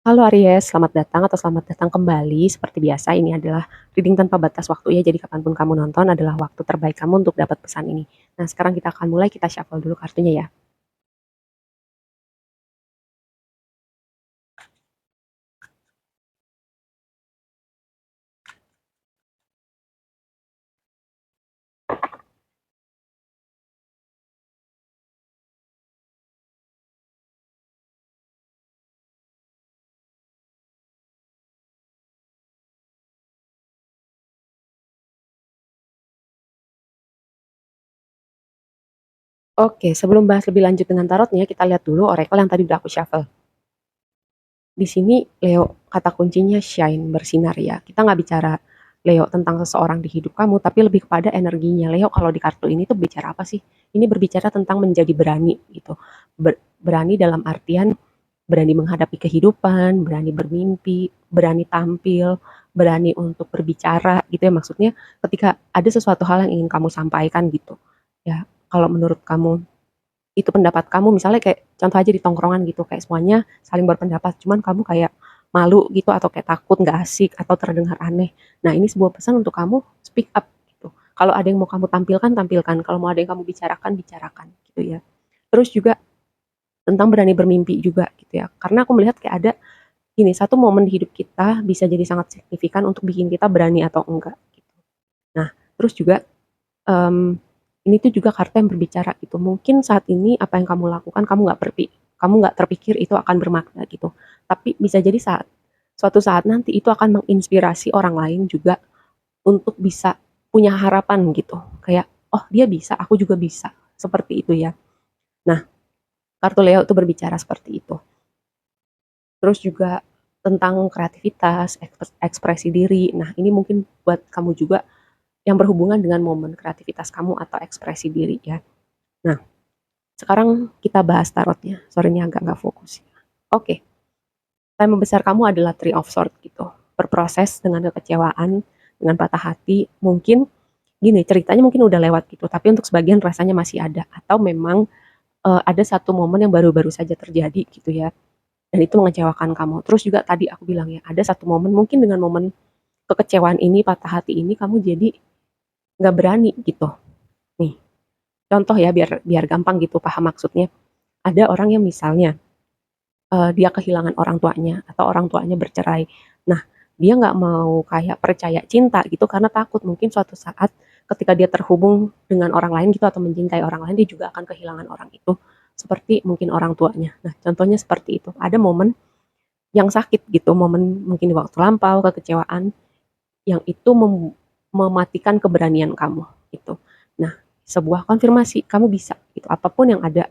Halo Aries, selamat datang atau selamat datang kembali. Seperti biasa, ini adalah reading tanpa batas waktu ya. Jadi kapanpun kamu nonton adalah waktu terbaik kamu untuk dapat pesan ini. Nah, sekarang kita akan mulai, kita shuffle dulu kartunya ya. Oke, sebelum bahas lebih lanjut dengan tarotnya, kita lihat dulu oracle yang tadi udah aku shuffle. Di sini Leo, kata kuncinya shine, bersinar ya. Kita nggak bicara Leo tentang seseorang di hidup kamu, tapi lebih kepada energinya. Leo kalau di kartu ini tuh bicara apa sih? Ini berbicara tentang menjadi berani gitu. Berani dalam artian berani menghadapi kehidupan, berani bermimpi, berani tampil, berani untuk berbicara gitu ya. Maksudnya ketika ada sesuatu hal yang ingin kamu sampaikan gitu. Ya, kalau menurut kamu itu pendapat kamu, misalnya kayak contoh aja di tongkrongan gitu, kayak semuanya saling berpendapat, cuman kamu kayak malu gitu atau kayak takut nggak asik atau terdengar aneh. Nah, ini sebuah pesan untuk kamu speak up gitu. Kalau ada yang mau kamu tampilkan, tampilkan. Kalau mau ada yang kamu bicarakan, bicarakan gitu ya. Terus juga tentang berani bermimpi juga gitu ya. Karena aku melihat kayak ada ini satu momen di hidup kita bisa jadi sangat signifikan untuk bikin kita berani atau enggak gitu. Nah, terus juga em, ini tuh juga kartu yang berbicara gitu. Mungkin saat ini apa yang kamu lakukan kamu nggak terpikir itu akan bermakna gitu. Tapi bisa jadi suatu saat nanti itu akan menginspirasi orang lain juga untuk bisa punya harapan gitu. Kayak oh dia bisa, aku juga bisa. Seperti itu ya. Nah, kartu Leo itu berbicara seperti itu. Terus juga tentang kreativitas, ekspresi diri. Nah, ini mungkin buat kamu juga yang berhubungan dengan momen kreativitas kamu atau ekspresi diri ya. Nah, sekarang kita bahas tarotnya. Sorry ini agak nggak fokus. Oke, tema besar kamu adalah Three of Swords gitu. Berproses dengan kekecewaan, dengan patah hati. Mungkin gini, ceritanya mungkin udah lewat gitu, tapi untuk sebagian rasanya masih ada. Atau memang ada satu momen yang baru-baru saja terjadi gitu ya. Dan itu mengecewakan kamu. Terus juga tadi aku bilang ya, ada satu momen, mungkin dengan momen kekecewaan ini, patah hati ini, kamu jadi nggak berani gitu. Nih, contoh ya, biar biar gampang gitu paham maksudnya. Ada orang yang misalnya dia kehilangan orang tuanya atau orang tuanya bercerai. Nah, dia nggak mau kayak percaya cinta gitu karena takut mungkin suatu saat ketika dia terhubung dengan orang lain gitu atau mencintai orang lain dia juga akan kehilangan orang itu seperti mungkin orang tuanya. Nah, contohnya seperti itu. Ada momen yang sakit gitu, momen mungkin di waktu lampau, kekecewaan yang itu mematikan keberanian kamu gitu. Nah, sebuah konfirmasi kamu bisa gitu. Apapun yang ada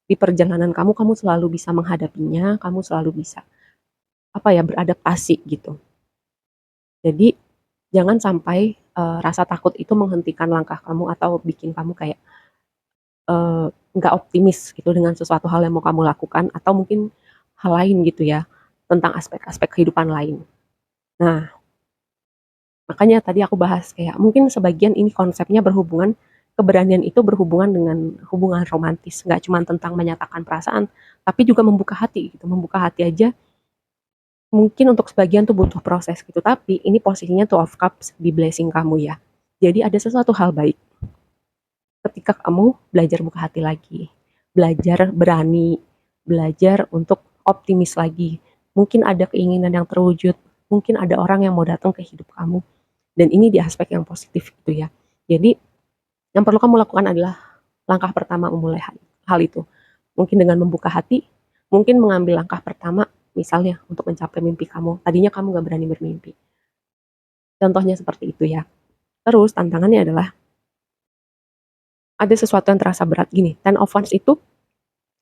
di perjalanan kamu, kamu selalu bisa menghadapinya, kamu selalu bisa apa ya beradaptasi gitu. Jadi jangan sampai rasa takut itu menghentikan langkah kamu atau bikin kamu kayak eh, nggak optimis gitu dengan sesuatu hal yang mau kamu lakukan atau mungkin hal lain gitu ya tentang aspek-aspek kehidupan lain. Nah, makanya tadi aku bahas kayak mungkin sebagian ini konsepnya berhubungan keberanian itu berhubungan dengan hubungan romantis, nggak cuma tentang menyatakan perasaan, tapi juga membuka hati gitu. Membuka hati aja mungkin untuk sebagian tuh butuh proses gitu, tapi ini posisinya tuh of cups di blessing kamu ya. Jadi ada sesuatu hal baik ketika kamu belajar buka hati lagi, belajar berani, belajar untuk optimis lagi. Mungkin ada keinginan yang terwujud, mungkin ada orang yang mau datang ke hidup kamu. Dan ini di aspek yang positif gitu ya. Jadi yang perlu kamu lakukan adalah langkah pertama memulai hal itu. Mungkin dengan membuka hati, mungkin mengambil langkah pertama misalnya untuk mencapai mimpi kamu. Tadinya kamu gak berani bermimpi. Contohnya seperti itu ya. Terus tantangannya adalah ada sesuatu yang terasa berat gini. Ten of Wands itu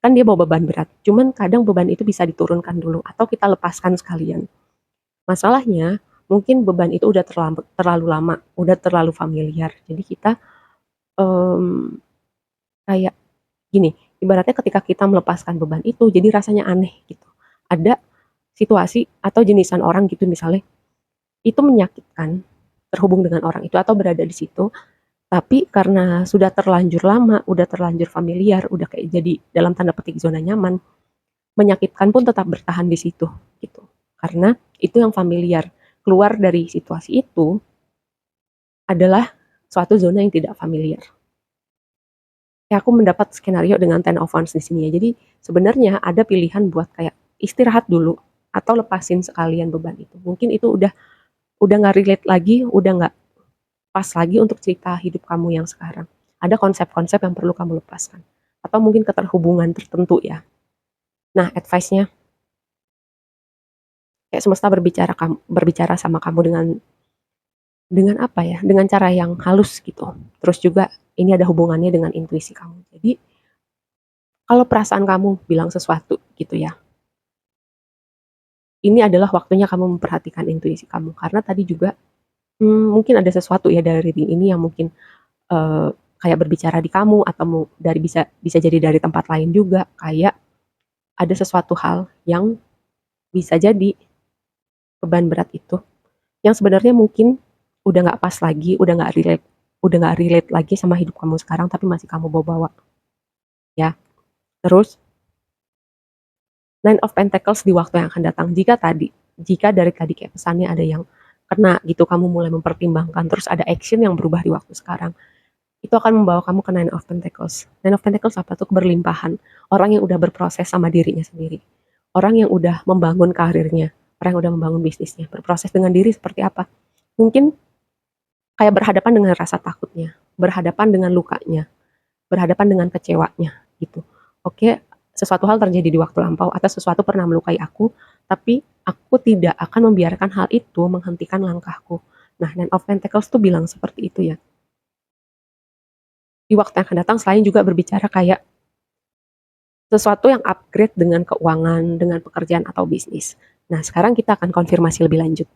kan dia bawa beban berat. Cuman kadang beban itu bisa diturunkan dulu atau kita lepaskan sekalian. Masalahnya mungkin beban itu udah terlalu lama, udah terlalu familiar. Jadi kita em, kayak gini, ibaratnya ketika kita melepaskan beban itu jadi rasanya aneh gitu. Ada situasi atau jenisan orang gitu misalnya itu menyakitkan terhubung dengan orang itu atau berada di situ, tapi karena sudah terlanjur lama, udah terlanjur familiar, udah kayak jadi dalam tanda petik zona nyaman, menyakitkan pun tetap bertahan di situ gitu. karena itu yang familiar. Keluar dari situasi itu adalah suatu zona yang tidak familiar. Kayak aku mendapat skenario dengan Ten of Wands di sini ya. Jadi sebenarnya ada pilihan buat kayak istirahat dulu atau lepasin sekalian beban itu. Mungkin itu udah nggak relate lagi, udah nggak pas lagi untuk cerita hidup kamu yang sekarang. Ada konsep-konsep yang perlu kamu lepaskan. Atau mungkin keterhubungan tertentu ya. Nah, advice-nya kayak semesta berbicara sama kamu dengan apa ya? Dengan cara yang halus gitu. Terus juga ini ada hubungannya dengan intuisi kamu. Jadi kalau perasaan kamu bilang sesuatu gitu ya, ini adalah waktunya kamu memperhatikan intuisi kamu. Karena tadi juga mungkin ada sesuatu ya dari reading ini yang mungkin kayak berbicara di kamu atau dari bisa bisa jadi dari tempat lain juga kayak ada sesuatu hal yang bisa jadi beban berat itu yang sebenarnya mungkin udah nggak pas lagi, udah nggak relate lagi sama hidup kamu sekarang tapi masih kamu bawa-bawa ya. Terus Nine of Pentacles di waktu yang akan datang. Jika dari tadi kayak pesannya ada yang kena gitu, kamu mulai mempertimbangkan, terus ada action yang berubah di waktu sekarang, itu akan membawa kamu ke Nine of Pentacles. Nine of Pentacles apa tuh? Keberlimpahan. Orang yang udah berproses sama dirinya sendiri. Orang yang udah membangun karirnya. Orang yang udah membangun bisnisnya. Berproses dengan diri seperti apa? Mungkin kayak berhadapan dengan rasa takutnya. Berhadapan dengan lukanya. Berhadapan dengan kecewanya gitu. Oke, sesuatu hal terjadi di waktu lampau atau sesuatu pernah melukai aku, tapi aku tidak akan membiarkan hal itu menghentikan langkahku. Nah, Nine of Pentacles tuh bilang seperti itu ya. Di waktu yang akan datang selain juga berbicara kayak sesuatu yang upgrade dengan keuangan, dengan pekerjaan atau bisnis. Nah, sekarang kita akan konfirmasi lebih lanjut.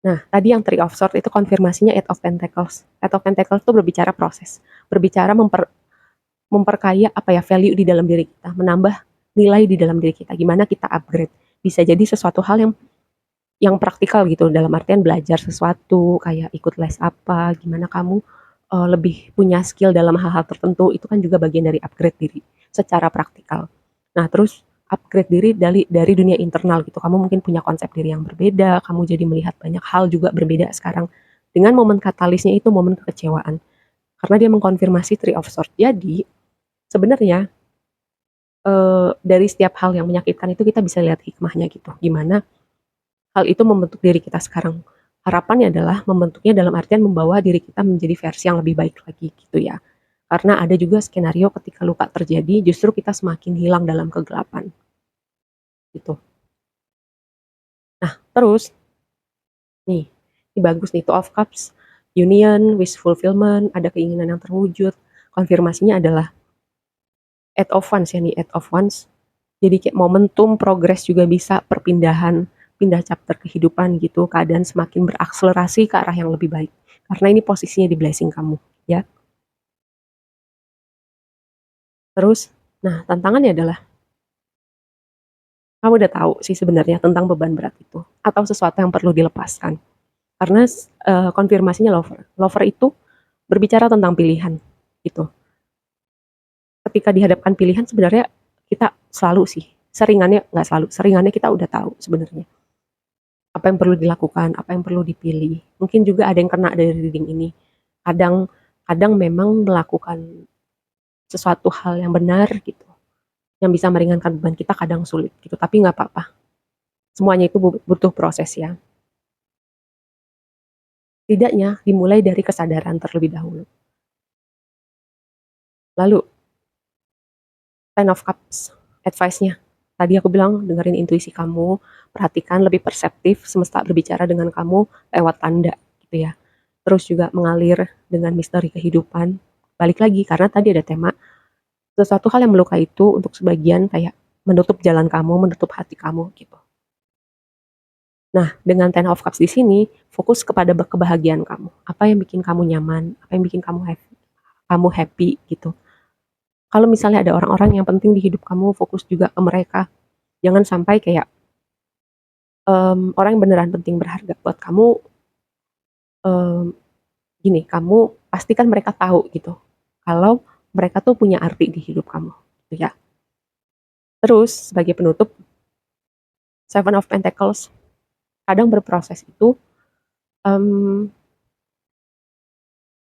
Nah, tadi yang Three of Swords itu konfirmasinya Eight of Pentacles. Eight of Pentacles itu berbicara proses, berbicara memperkaya apa ya value di dalam diri kita, menambah nilai di dalam diri kita. Gimana kita upgrade? Bisa jadi sesuatu hal yang praktikal gitu dalam artian belajar sesuatu kayak ikut les apa, gimana kamu lebih punya skill dalam hal-hal tertentu itu kan juga bagian dari upgrade diri secara praktikal. Nah, terus upgrade diri dari dunia internal gitu. Kamu mungkin punya konsep diri yang berbeda, kamu jadi melihat banyak hal juga berbeda sekarang. Dengan momen katalisnya itu momen kekecewaan. Karena dia mengkonfirmasi Three of Swords. Jadi, sebenarnya dari setiap hal yang menyakitkan itu kita bisa lihat hikmahnya gitu. Gimana hal itu membentuk diri kita sekarang. Harapannya adalah membentuknya dalam artian membawa diri kita menjadi versi yang lebih baik lagi gitu ya. Karena ada juga skenario ketika luka terjadi justru kita semakin hilang dalam kegelapan gitu. Nah, terus nih, ini bagus nih Two of Cups, union, wish fulfillment, ada keinginan yang terwujud. Konfirmasinya adalah Eight of Wands ya nih, Eight of Wands. Jadi kayak momentum progres juga bisa perpindahan, pindah chapter kehidupan gitu, keadaan semakin berakselerasi ke arah yang lebih baik. Karena ini posisinya di blessing kamu, ya. Terus, nah tantangannya adalah kamu udah tahu sih sebenarnya tentang beban berat itu atau sesuatu yang perlu dilepaskan. Karena konfirmasinya lover. Lover itu berbicara tentang pilihan gitu. Ketika dihadapkan pilihan sebenarnya kita selalu sih, seringannya nggak selalu, seringannya kita udah tahu sebenarnya apa yang perlu dilakukan, apa yang perlu dipilih. Mungkin juga ada yang kena dari reading ini. Kadang kadang memang melakukan sesuatu hal yang benar gitu, yang bisa meringankan beban kita kadang sulit gitu, tapi nggak apa-apa. Semuanya itu butuh proses ya. Tidaknya dimulai dari kesadaran terlebih dahulu. Lalu, Ten of Cups, advice-nya. Tadi aku bilang dengerin intuisi kamu, perhatikan lebih perseptif, semesta berbicara dengan kamu lewat tanda gitu ya. Terus juga mengalir dengan misteri kehidupan. Balik lagi karena tadi ada tema sesuatu hal yang melukai itu untuk sebagian kayak menutup jalan kamu, menutup hati kamu gitu. Nah, dengan Ten of Cups di sini, fokus kepada kebahagiaan kamu. Apa yang bikin kamu nyaman, apa yang bikin kamu happy gitu. Kalau misalnya ada orang-orang yang penting di hidup kamu, fokus juga ke mereka. Jangan sampai kayak orang yang beneran penting berharga buat kamu, em, gini, kamu pastikan mereka tahu gitu. Kalau mereka tuh punya arti di hidup kamu, gitu ya. Terus sebagai penutup, Seven of Pentacles kadang berproses itu, em,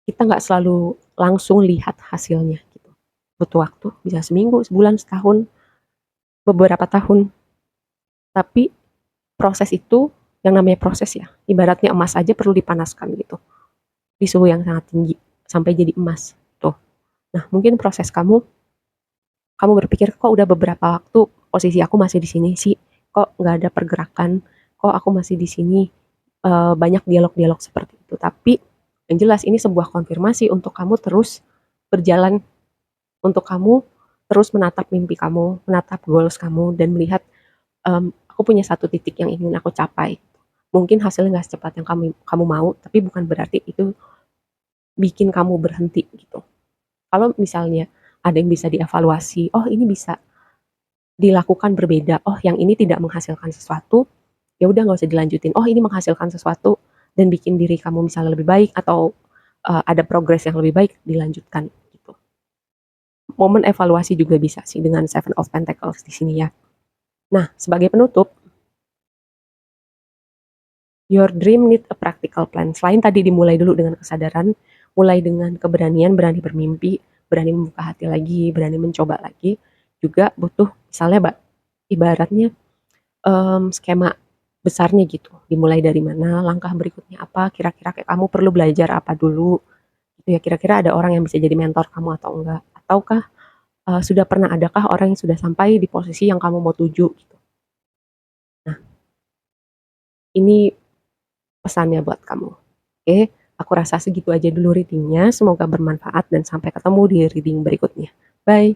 kita nggak selalu langsung lihat hasilnya gitu. Butuh waktu, bisa seminggu, sebulan, setahun, beberapa tahun. Tapi proses itu, yang namanya proses ya, ibaratnya emas aja perlu dipanaskan gitu, di suhu yang sangat tinggi, sampai jadi emas. Tuh. Nah, mungkin proses kamu berpikir, kok udah beberapa waktu posisi aku masih di sini sih, kok nggak ada pergerakan, kok aku masih di sini, banyak dialog-dialog seperti itu. Tapi yang jelas ini sebuah konfirmasi untuk kamu terus berjalan, untuk kamu terus menatap mimpi kamu, menatap goals kamu, dan melihat, aku punya satu titik yang ingin aku capai. Mungkin hasilnya nggak secepat yang kamu kamu mau, tapi bukan berarti itu bikin kamu berhenti gitu. Kalau misalnya ada yang bisa dievaluasi, oh ini bisa dilakukan berbeda, oh yang ini tidak menghasilkan sesuatu, ya udah nggak usah dilanjutin. Oh ini menghasilkan sesuatu dan bikin diri kamu misalnya lebih baik, atau ada progres yang lebih baik, dilanjutkan gitu. Momen evaluasi juga bisa sih dengan Seven of Pentacles di sini ya. Nah, sebagai penutup, your dream need a practical plan. Selain tadi dimulai dulu dengan kesadaran, mulai dengan keberanian, berani bermimpi, berani membuka hati lagi, berani mencoba lagi, juga butuh misalnya ibaratnya skema besarnya gitu. Dimulai dari mana, langkah berikutnya apa, kira-kira kayak kamu perlu belajar apa dulu, gitu ya. Kira-kira ada orang yang bisa jadi mentor kamu atau enggak, ataukah sudah pernah adakah orang yang sudah sampai di posisi yang kamu mau tuju gitu. Nah, ini pesannya buat kamu. Oke, aku rasa segitu aja dulu readingnya. Semoga bermanfaat dan sampai ketemu di reading berikutnya. Bye.